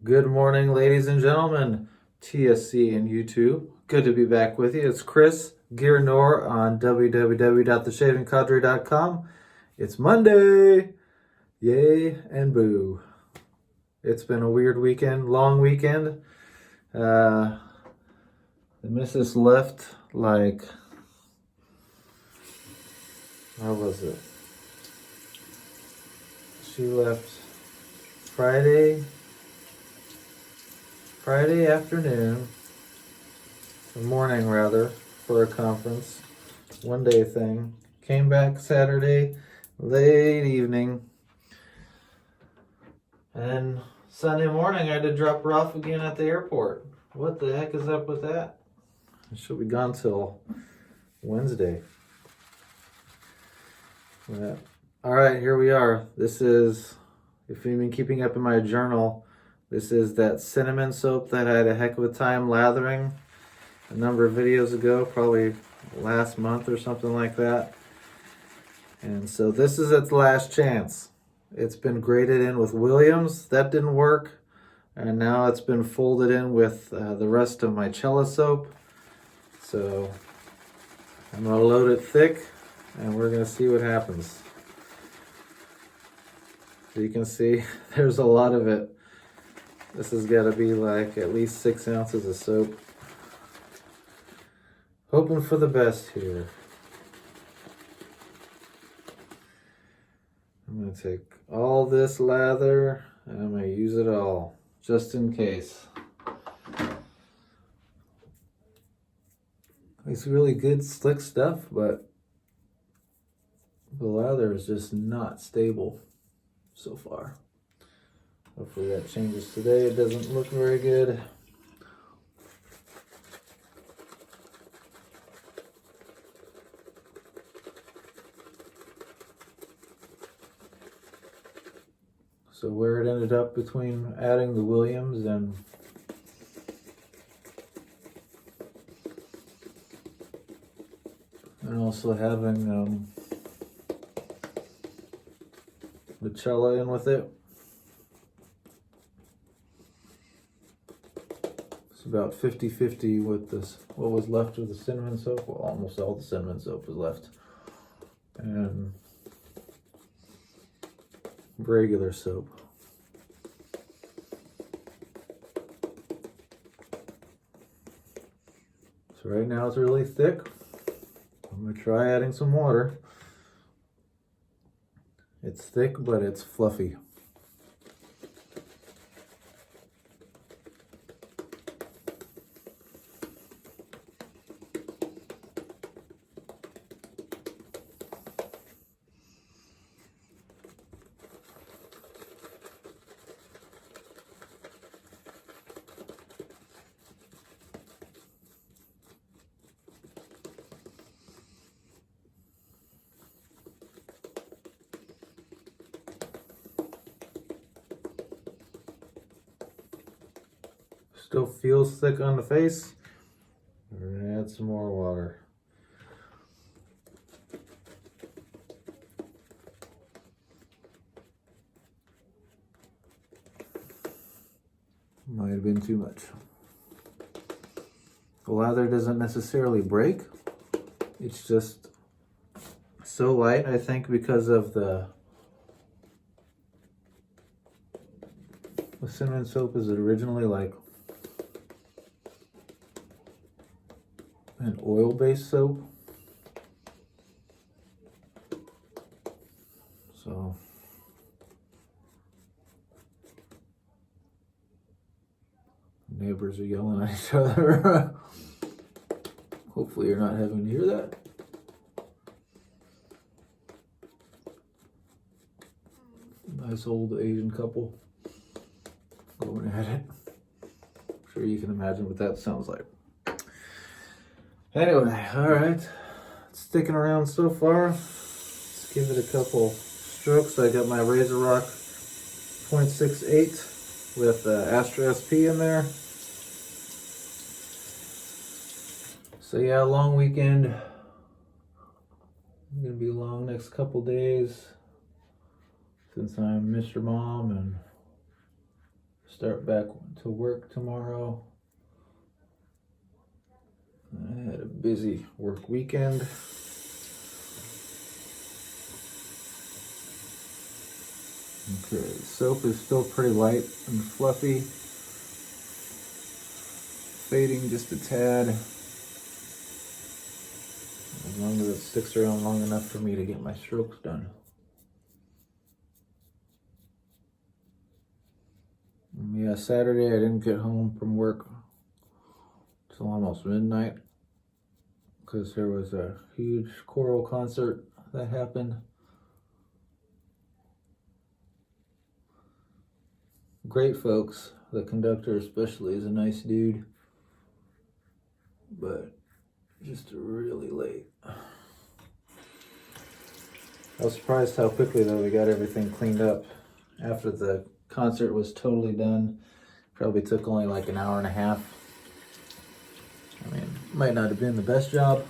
Good morning, ladies and gentlemen, TSC and YouTube. Good to be back with you. It's Chris, GearNoir on www.theshavingcadre.com. It's Monday. Yay and boo. It's been a weird weekend, long weekend. The missus left how was it? She left Friday afternoon, morning rather, for a conference, one day thing. Came back Saturday, late evening. And Sunday morning I had to drop her off again at the airport. What the heck is up with that? She'll be gone till Wednesday. Yeah. All right, here we are. This is, if you've been keeping up in my journal, this is that cinnamon soap that I had a heck of a time lathering a number of videos ago, probably last month or something like that. And so this is its last chance. It's been graded in with Williams. That didn't work. And now it's been folded in with the rest of my Cella soap. So I'm going to load it thick and we're going to see what happens. So you can see there's a lot of it. This has got to be like at least 6 ounces of soap. Hoping for the best here. I'm going to take all this lather and I'm going to use it all, just in case. It's really good, slick stuff, but the lather is just not stable so far. Hopefully that changes today. It doesn't look very good. So where it ended up between adding the Williams and also having the Cella in with it. It's about 50-50 with this, what was left of the cinnamon soap. Well, almost all the cinnamon soap was left. And regular soap. So right now it's really thick. I'm going to try adding some water. It's thick, but it's fluffy. Still feels thick on the face. We're gonna add some more water. Might have been too much. The lather doesn't necessarily break. It's just so light, I think, because of the cinnamon soap is originally like an oil-based soap. So neighbors are yelling at each other. Hopefully you're not having to hear that. Nice old Asian couple going at it. I'm sure you can imagine what that sounds like. Anyway, all right, it's sticking around so far. Let's give it a couple strokes. I got my Razor Rock 0.68 with Astra SP in there. So yeah, long weekend. I'm gonna be long next couple days since I missed your mom and start back to work tomorrow. I had a busy work weekend. Okay, soap is still pretty light and fluffy. Fading just a tad. As long as it sticks around long enough for me to get my strokes done. Yeah, Saturday I didn't get home from work till almost midnight because there was a huge choral concert that happened. Great folks. The conductor especially is a nice dude, but just really late. I was surprised how quickly though we got everything cleaned up after the concert was totally done. Probably took only like an hour and a half. I mean, might not have been the best job.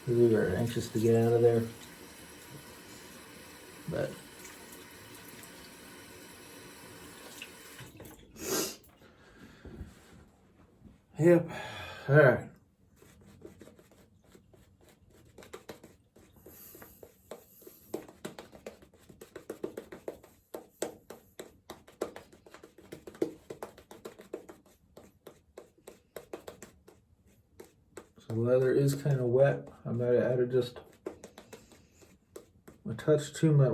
We were anxious to get out of there, but yep. All right. So the leather is kind of wet. I might have added just a touch too much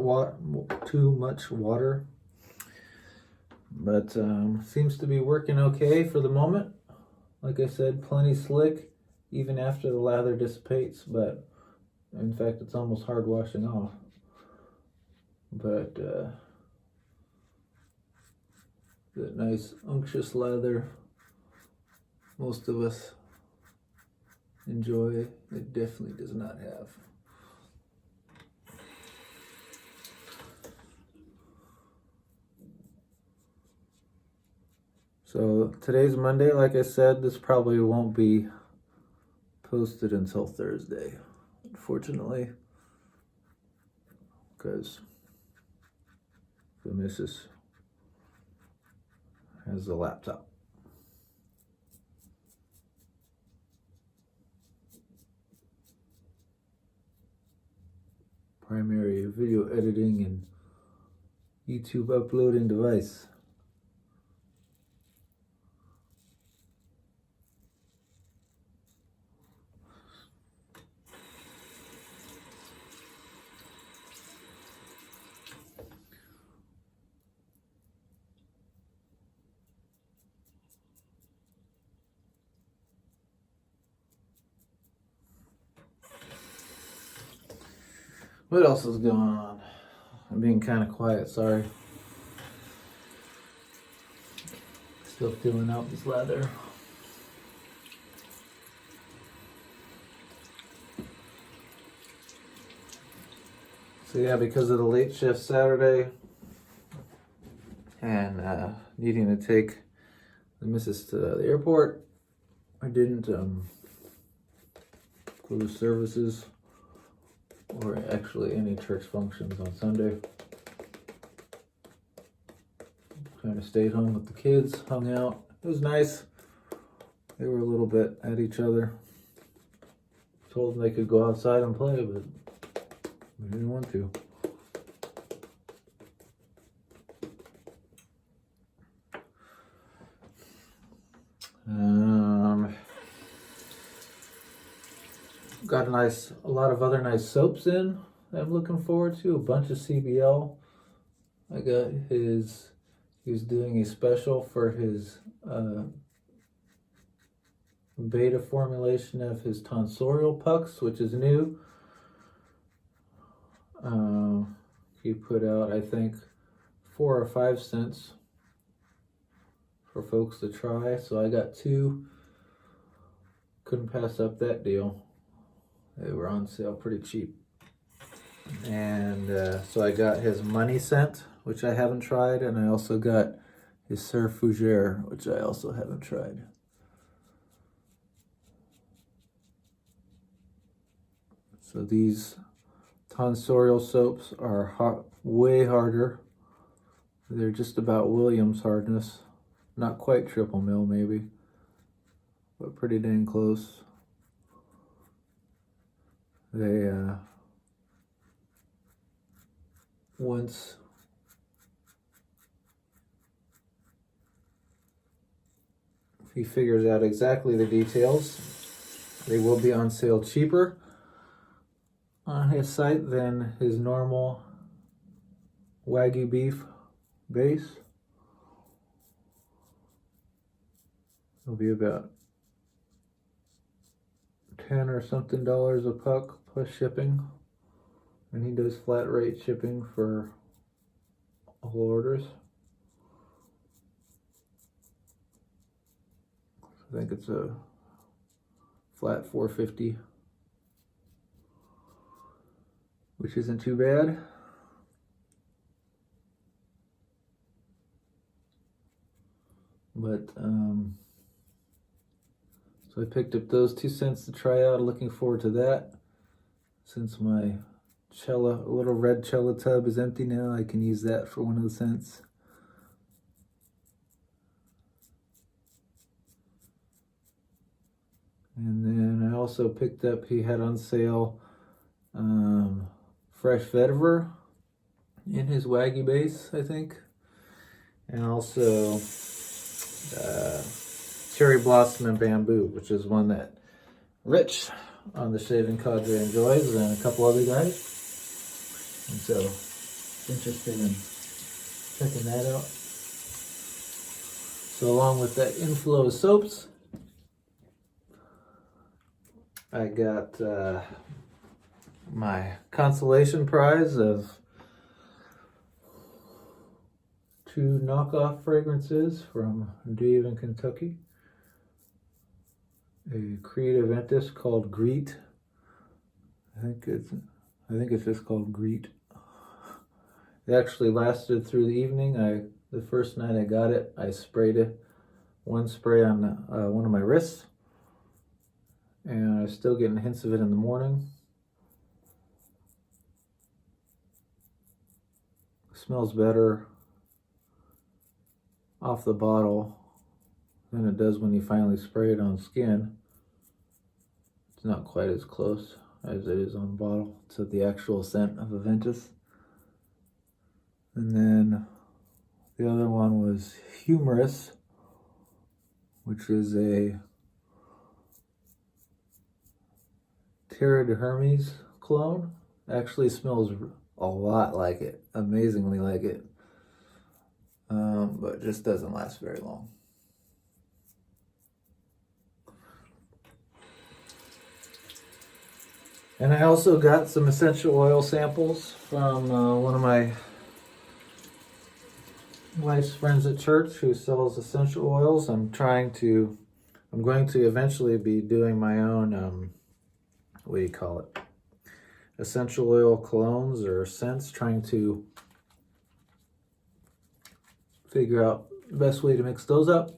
water, but seems to be working okay for the moment. Like I said, plenty slick even after the lather dissipates, but in fact it's almost hard washing off. But that nice unctuous leather most of us enjoy, it definitely does not have. So today's Monday, like I said, this probably won't be posted until Thursday, unfortunately, because the missus has the laptop. Primary video editing and YouTube uploading device. What else is going on? I'm being kind of quiet, sorry. Still feeling out this leather. So yeah, because of the late shift Saturday and needing to take the missus to the airport, I didn't go to services or actually any church functions on Sunday. Kind of stayed home with the kids, hung out. It was nice. They were a little bit at each other. Told them they could go outside and play, but we didn't want to. Got a lot of other nice soaps in that I'm looking forward to. A bunch of CBL. I got his, he was doing a special for his beta formulation of his tonsorial pucks, which is new. He put out, I think, 4 or 5 cents for folks to try. So I got 2. Couldn't pass up that deal. They were on sale pretty cheap. And so I got his money scent, which I haven't tried, and I also got his Sur Fougere, which I also haven't tried. So these tonsorial soaps are way harder They're just about Williams hardness. Not quite triple mil maybe, but pretty dang close. They once he figures out exactly the details, they will be on sale cheaper on his site than his normal Wagyu beef base. It'll be about 10 or something dollars a puck plus shipping, and he does flat rate shipping for all orders. I think it's a flat $4.50, which isn't too bad. But so I picked up those 2 scents to try out. Looking forward to that. Since my little red cello tub is empty now, I can use that for one of the scents. And then I also picked up, he had on sale fresh vetiver in his Wagyu base, I think. And also cherry blossom and bamboo, which is one that Rich on the Shaving Cadre enjoys, and a couple other guys. And so, interested in checking that out. So along with that inflow of soaps, I got my consolation prize of 2 knockoff fragrances from Dave in Kentucky. A creative entis called Greet. I think it's just called Greet. It actually lasted through the evening. The first night I got it, I sprayed it, one spray on one of my wrists, and I was still getting hints of it in the morning. It smells better off the bottle than it does when you finally spray it on skin. It's not quite as close as it is on the bottle to the actual scent of a Ventus. And then the other one was Humorous, which is a Terra de Hermes clone. Actually smells a lot like it, amazingly like it, but just doesn't last very long. And I also got some essential oil samples from one of my wife's friends at church who sells essential oils. I'm going to eventually be doing my own, what do you call it? Essential oil colognes or scents, trying to figure out the best way to mix those up.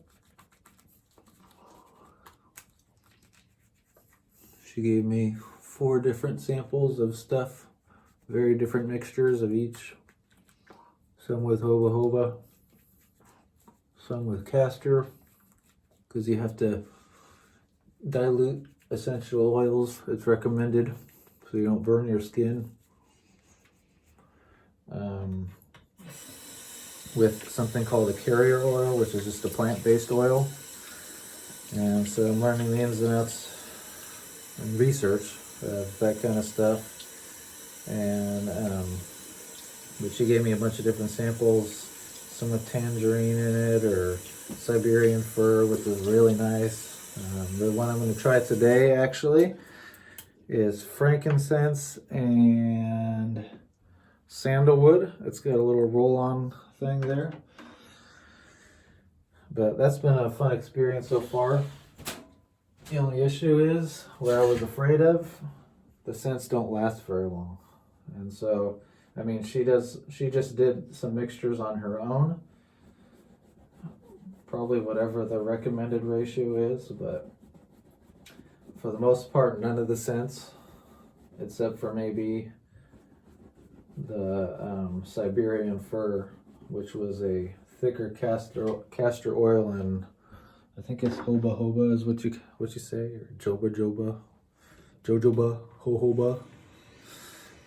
She gave me 4 different samples of stuff, very different mixtures of each. Some with jojoba, some with castor, because you have to dilute essential oils. It's recommended so you don't burn your skin. With something called a carrier oil, which is just a plant-based oil. And so I'm learning the ins and outs and research that kind of stuff. And but she gave me a bunch of different samples, some with tangerine in it or Siberian fir, which is really nice. The one I'm going to try today actually is frankincense and sandalwood. It's got a little roll-on thing there. But that's been a fun experience so far. The only issue is, what I was afraid of, the scents don't last very long. And so, I mean, she just did some mixtures on her own. Probably whatever the recommended ratio is, but for the most part, none of the scents, except for maybe the Siberian fir, which was a thicker castor oil, and I think it's jojoba is what you say, or jojoba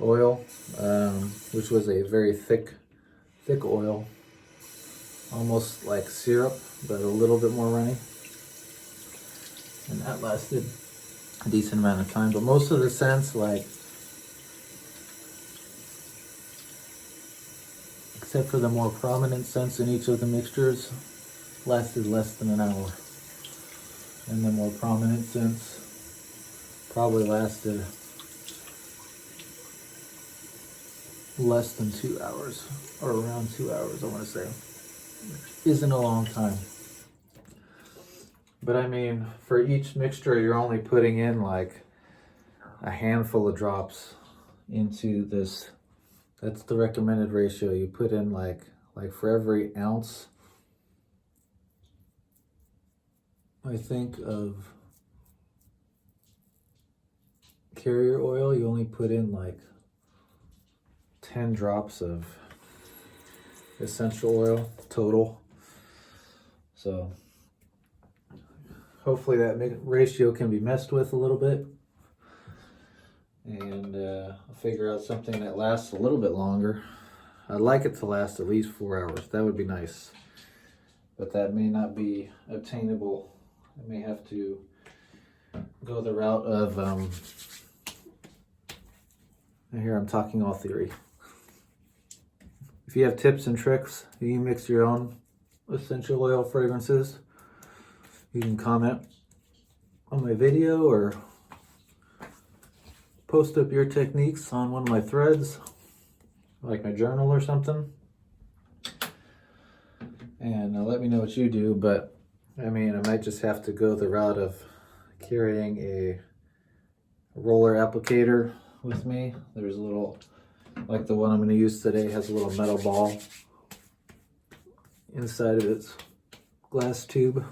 oil, which was a very thick oil, almost like syrup, but a little bit more runny. And that lasted a decent amount of time. But most of the scents, like, except for the more prominent scents in each of the mixtures, lasted less than an hour. And the more prominent scents probably lasted less than 2 hours, or around 2 hours, I want to say. Isn't a long time. But I mean, for each mixture, you're only putting in like a handful of drops into this. That's the recommended ratio. You put in like for every ounce, I think, of carrier oil, you only put in like 10 drops of essential oil total. So hopefully that ratio can be messed with a little bit, and I'll figure out something that lasts a little bit longer. I'd like it to last at least 4 hours. That would be nice, but that may not be obtainable. I may have to go the route of, here I'm talking all theory. If you have tips and tricks, you can mix your own essential oil fragrances, you can comment on my video or post up your techniques on one of my threads, like my journal or something, and let me know what you do. But I mean, I might just have to go the route of carrying a roller applicator with me. There's a little, like the one I'm going to use today, has a little metal ball inside of its glass tube.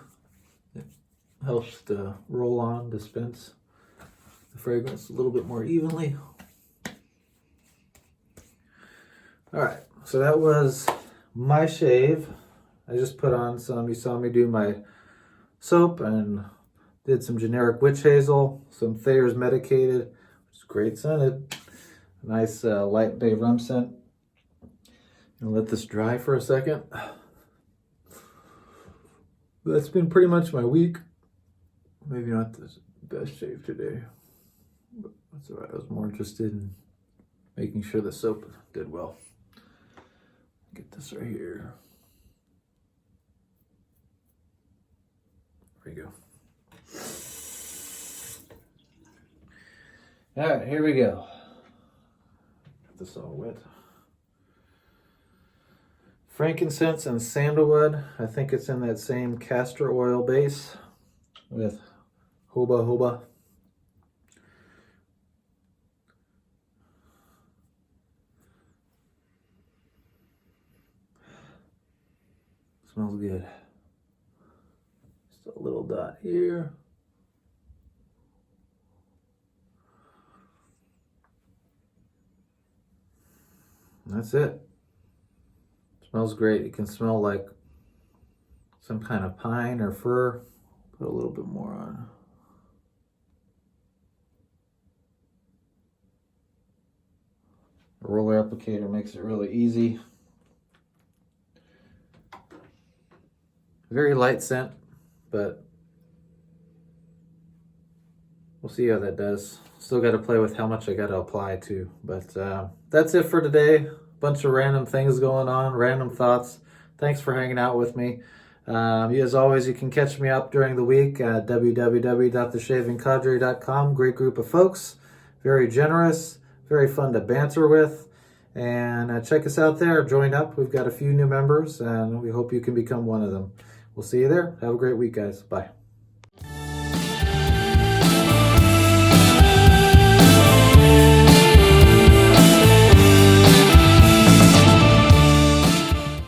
It helps to roll on, dispense the fragrance a little bit more evenly. All right, so that was my shave. I just put on some, you saw me do my soap and did some generic witch hazel, some Thayer's Medicated, which is great scented. Nice light bay rum scent. And let this dry for a second. That's been pretty much my week. Maybe not the best shave today, but that's all right. I was more interested in making sure the soap did well. Get this right here. There you go. All right, here we go. Got this all wet. Frankincense and sandalwood. I think it's in that same castor oil base with jojoba. Smells good. Just a little dot here. That's it. Smells great. It can smell like some kind of pine or fir. Put a little bit more on. A roller applicator makes it really easy. Very light scent, but we'll see how that does. Still got to play with how much I got to apply to. But that's it for today. Bunch of random things going on, random thoughts. Thanks for hanging out with me. As always, you can catch me up during the week at www.theshavingcadre.com. Great group of folks, very generous, very fun to banter with. And check us out there. Join up. We've got a few new members, and we hope you can become one of them. We'll see you there. Have a great week, guys. Bye.